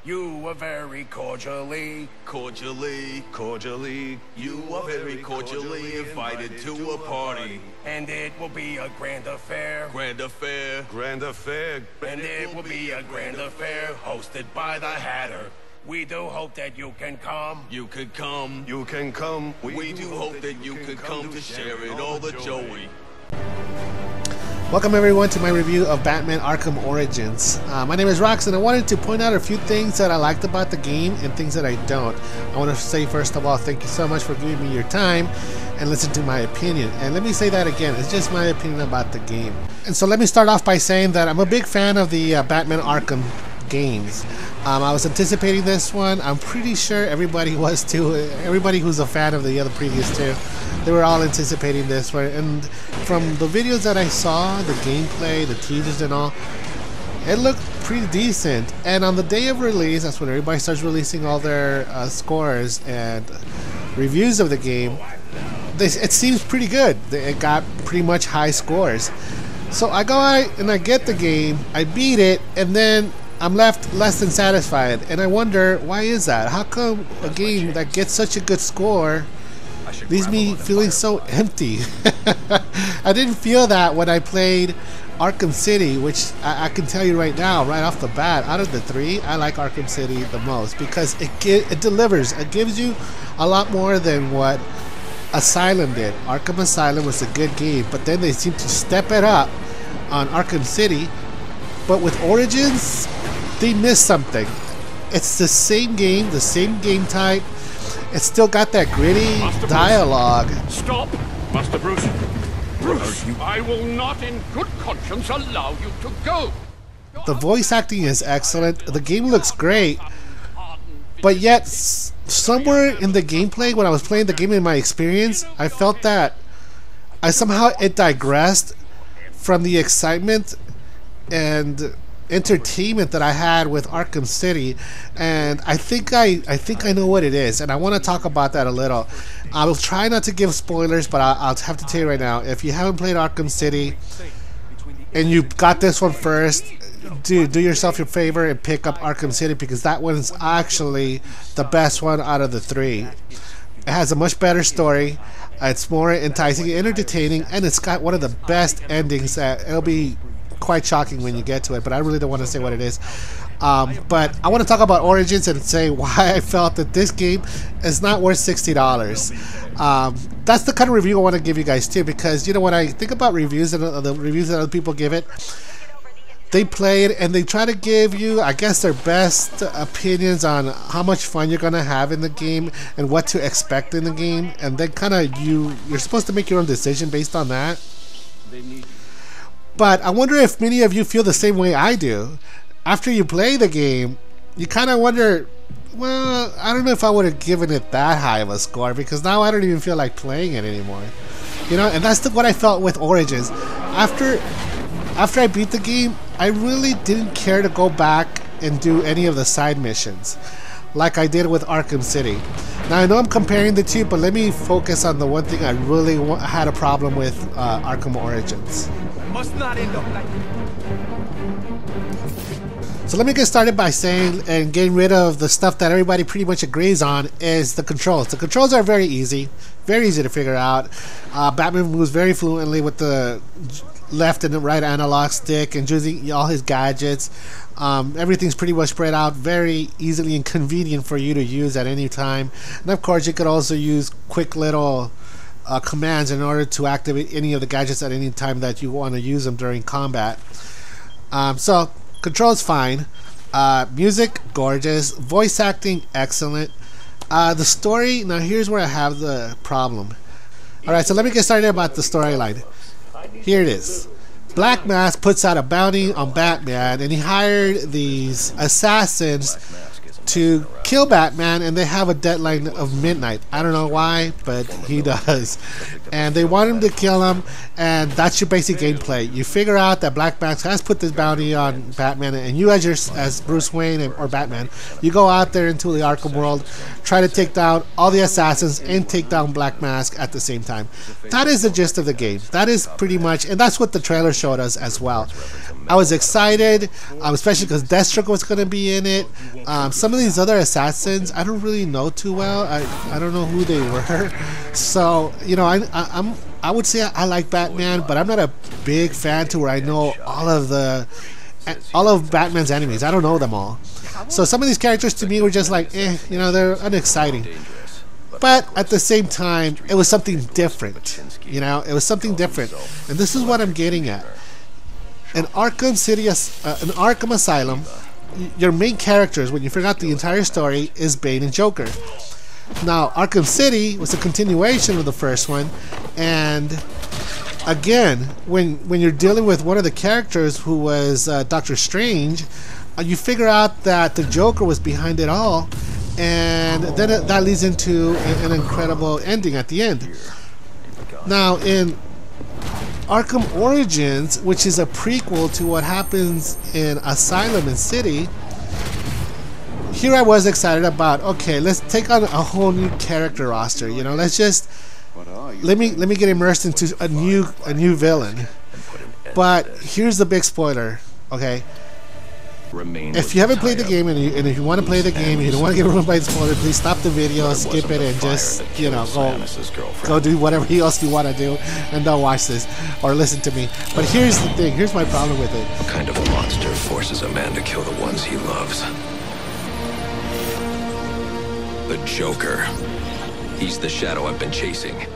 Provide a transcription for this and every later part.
You are very cordially, you are very cordially invited to a party. and it will be a grand affair. Grand affair. And it will be a grand affair hosted by the Hatter. We do hope that you can come. You could come. We do hope that you could come to share it all the joy. Welcome everyone to my review of Batman Arkham Origins. My name is Rox and I wanted to point out a few things that I liked about the game and things that I don't. I want to say first of all, thank you so much for giving me your time and listen to my opinion. And let me say that again, it's just my opinion about the game. And so let me start off by saying that I'm a big fan of the Batman Arkham games. I was anticipating this one. I'm pretty sure everybody was too. Everybody who's a fan of the other previous two, they were all anticipating this one. And from the videos that I saw, the gameplay, the teasers and all, it looked pretty decent. And on the day of release, that's when everybody starts releasing all their scores and reviews of the game. It seems pretty good. It got pretty much high scores. So I go out and I get the game, I beat it, and then I'm left less than satisfied, and I wonder, why is that? How come a game that gets such a good score leaves me feeling so empty? I didn't feel that when I played Arkham City, which I can tell you right now, right off the bat, out of the three, I like Arkham City the most because it delivers. It gives you a lot more than what Asylum did. Arkham Asylum was a good game, but then they seem to step it up on Arkham City. But with Origins, they missed something. It's the same game type. It's still got that gritty dialogue. Stop, Master Bruce. Bruce, I will not in good conscience allow you to go. The voice acting is excellent. The game looks great. But yet, somewhere in the gameplay, when I was playing the game in my experience, I felt that it digressed from the excitement and entertainment that I had with Arkham City, and I think I know what it is, and I want to talk about that a little. I will try not to give spoilers, but I'll have to tell you right now, if you haven't played Arkham City and you got this one first, do yourself a favor and pick up Arkham City, because that one's actually the best one out of the three. It has a much better story, it's more enticing and entertaining, and it's got one of the best endings that it'll be quite shocking when you get to it, but I really don't want to say what it is. But I want to talk about Origins and say why I felt that this game is not worth $60. That's the kind of review I want to give you guys too, because you know, when I think about reviews and the reviews that other people give it, they play it and they try to give you, I guess, their best opinions on how much fun you're gonna have in the game and what to expect in the game, and then kind of you're supposed to make your own decision based on that. But I wonder if many of you feel the same way I do. After you play the game, you kind of wonder, well, I don't know if I would have given it that high of a score, because now I don't even feel like playing it anymore. You know, and that's what I felt with Origins. After I beat the game, I really didn't care to go back and do any of the side missions like I did with Arkham City. Now I know I'm comparing the two, but let me focus on the one thing I really had a problem with Arkham Origins. must not end up like. So let me get started by saying and getting rid of the stuff that everybody pretty much agrees on is the controls. The controls are very easy to figure out. Batman moves very fluently with the left and the right analog stick and using all his gadgets. Everything's pretty much spread out, very easily and convenient for you to use at any time. And of course you could also use quick little commands in order to activate any of the gadgets at any time that you want to use them during combat. So controls fine, music gorgeous, voice acting excellent. The story, now here's where I have the problem. Alright, so let me get started about the storyline. Here it is. Black Mask puts out a bounty on Batman, and he hired these assassins to kill Batman, and they have a deadline of midnight. I don't know why, but he does. And they want him to kill him, and that's your basic gameplay. You figure out that Black Mask has put this bounty on Batman, and you as Bruce Wayne or Batman, you go out there into the Arkham world, try to take down all the assassins and take down Black Mask at the same time. That is the gist of the game. That is pretty much, and that's what the trailer showed us as well. I was excited, especially because Deathstroke was going to be in it. Some of these other assassins, I don't really know too well. I don't know who they were. So, you know, I would say I like Batman, but I'm not a big fan to where I know all of Batman's enemies. I don't know them all. So some of these characters to me were just like, you know, they're unexciting. But at the same time, it was something different. You know, it was something different. And this is what I'm getting at. In Arkham City, an Arkham Asylum, your main characters, when you forgot the entire story, is Bane and Joker. Now, Arkham City was a continuation of the first one, and again, when you're dealing with one of the characters who was Doctor Strange, you figure out that the Joker was behind it all, and then that leads into an incredible ending at the end. Now, in Arkham Origins, which is a prequel to what happens in Asylum and City, here I was excited about, okay, let's take on a whole new character roster, you know, let's just let me get immersed into a new villain. But here's the big spoiler, okay? If you haven't played the game and if you want to play the game and you don't want to get ruined by the spoiler, please stop the video, skip it, and just, you know, go do whatever else you want to do, and don't watch this or listen to me. But here's the thing, here's my problem with it. What kind of monster forces a man to kill the ones he loves? The Joker. He's the shadow I've been chasing.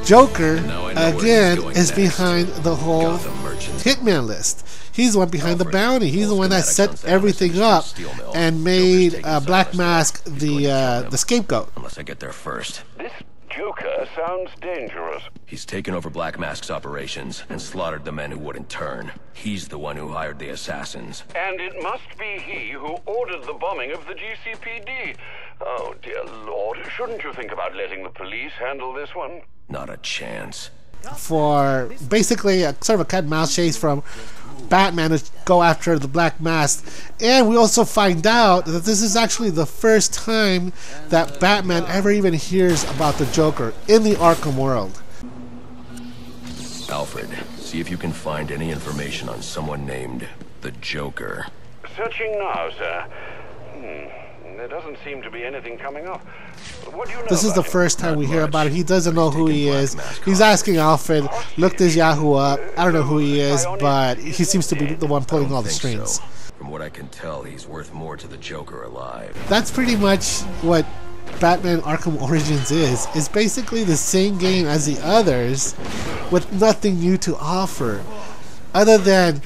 Joker, again, is behind the whole Hitman list. He's the one behind the bounty. He's the one that set everything up and made Black Mask the scapegoat. Unless I get there first. This Joker sounds dangerous. He's taken over Black Mask's operations and slaughtered the men who wouldn't turn. He's the one who hired the assassins. And it must be he who ordered the bombing of the GCPD. Oh, dear Lord. Shouldn't you think about letting the police handle this one? Not a chance. For basically a sort of a cat and mouse chase from Batman to go after the Black Mask. And we also find out that this is actually the first time that Batman ever even hears about the Joker in the Arkham world. Alfred, see if you can find any information on someone named the Joker. Searching now, sir. There doesn't seem to be anything coming up. What do you know? This is the first time we hear about it. He doesn't know who he is. He's asking Alfred, look this Yahoo up. I don't know who he is, but he seems to be the one pulling all the strings. So. From what I can tell, he's worth more to the Joker alive. That's pretty much what Batman Arkham Origins is. It's basically the same game as the others with nothing new to offer, other than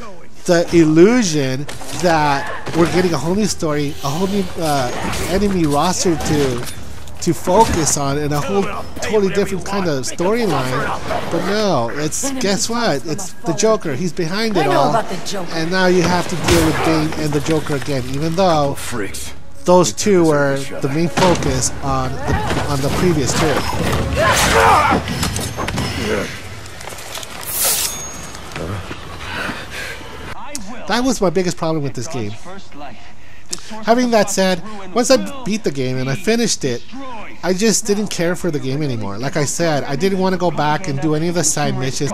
the illusion that we're getting a whole new story, a whole new enemy roster to focus on, and a whole totally different kind of storyline. But no, it's, guess what? It's the Joker. He's behind it all. And now you have to deal with Bane and the Joker again, even though those two were the main focus on the previous two. That was my biggest problem with this game. Having that said, once I beat the game and I finished it, I just didn't care for the game anymore. Like I said, I didn't want to go back and do any of the side missions.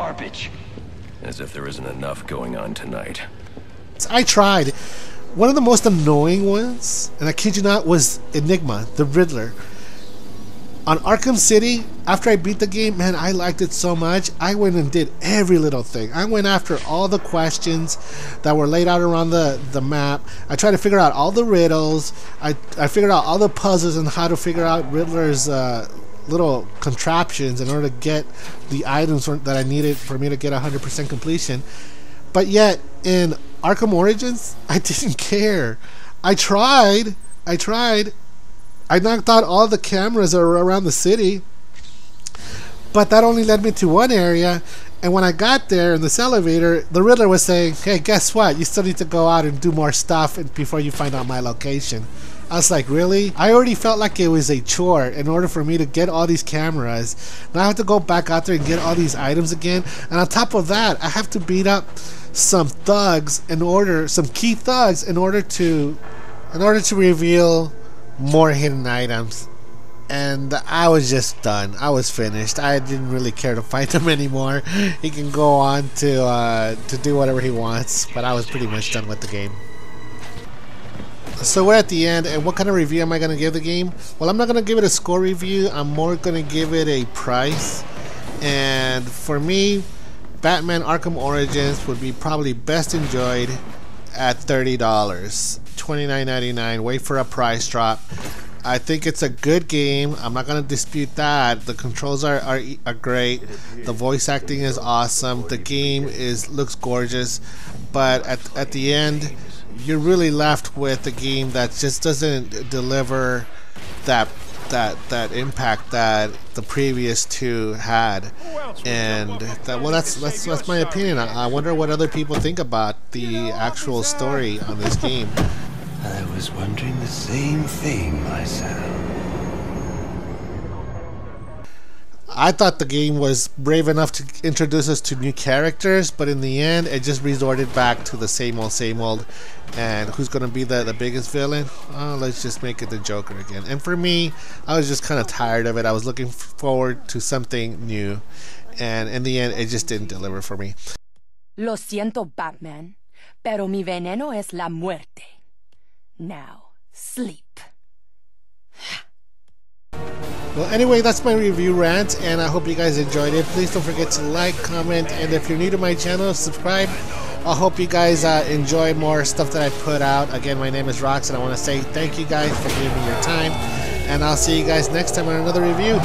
As if there isn't enough going on tonight. I tried. One of the most annoying ones, and I kid you not, was Enigma, the Riddler. On Arkham City, after I beat the game, man, I liked it so much. I went and did every little thing. I went after all the questions that were laid out around the map. I tried to figure out all the riddles. I figured out all the puzzles and how to figure out Riddler's little contraptions in order to get the items that I needed for me to get 100% completion. But yet, in Arkham Origins, I didn't care. I tried. I knocked out all the cameras around the city, but that only led me to one area, And when I got there in this elevator, the Riddler was saying, hey, guess what? You still need to go out and do more stuff before you find out my location. I was like, really? I already felt like it was a chore in order for me to get all these cameras. Now I have to go back out there and get all these items again. And on top of that, I have to beat up some thugs some key thugs in order to reveal more hidden items. And I was just done. I was finished. I didn't really care to fight him anymore. He can go on to do whatever he wants. But I was pretty much done with the game. So we're at the end, and what kind of review am I going to give the game? Well, I'm not going to give it a score review. I'm more going to give it a price. And for me, Batman Arkham Origins would be probably best enjoyed at $30. $29.99. Wait for a price drop. I think it's a good game. I'm not going to dispute that. The controls are great. The voice acting is awesome. The game looks gorgeous. But at the end, you're really left with a game that just doesn't deliver that impact that the previous two had. And that's my opinion. I wonder what other people think about the actual story on this game. I was wondering the same thing myself. I thought the game was brave enough to introduce us to new characters, but in the end, it just resorted back to the same old. And who's going to be the biggest villain? Let's just make it the Joker again. And for me, I was just kind of tired of it. I was looking forward to something new. And in the end, it just didn't deliver for me. Lo siento, Batman, pero mi veneno es la muerte. Now, sleep. Well, anyway, that's my review rant, and I hope you guys enjoyed it. Please don't forget to like, comment, and if you're new to my channel, subscribe. I hope you guys enjoy more stuff that I put out. Again, my name is Rox, and I want to say thank you guys for giving me your time, and I'll see you guys next time on another review.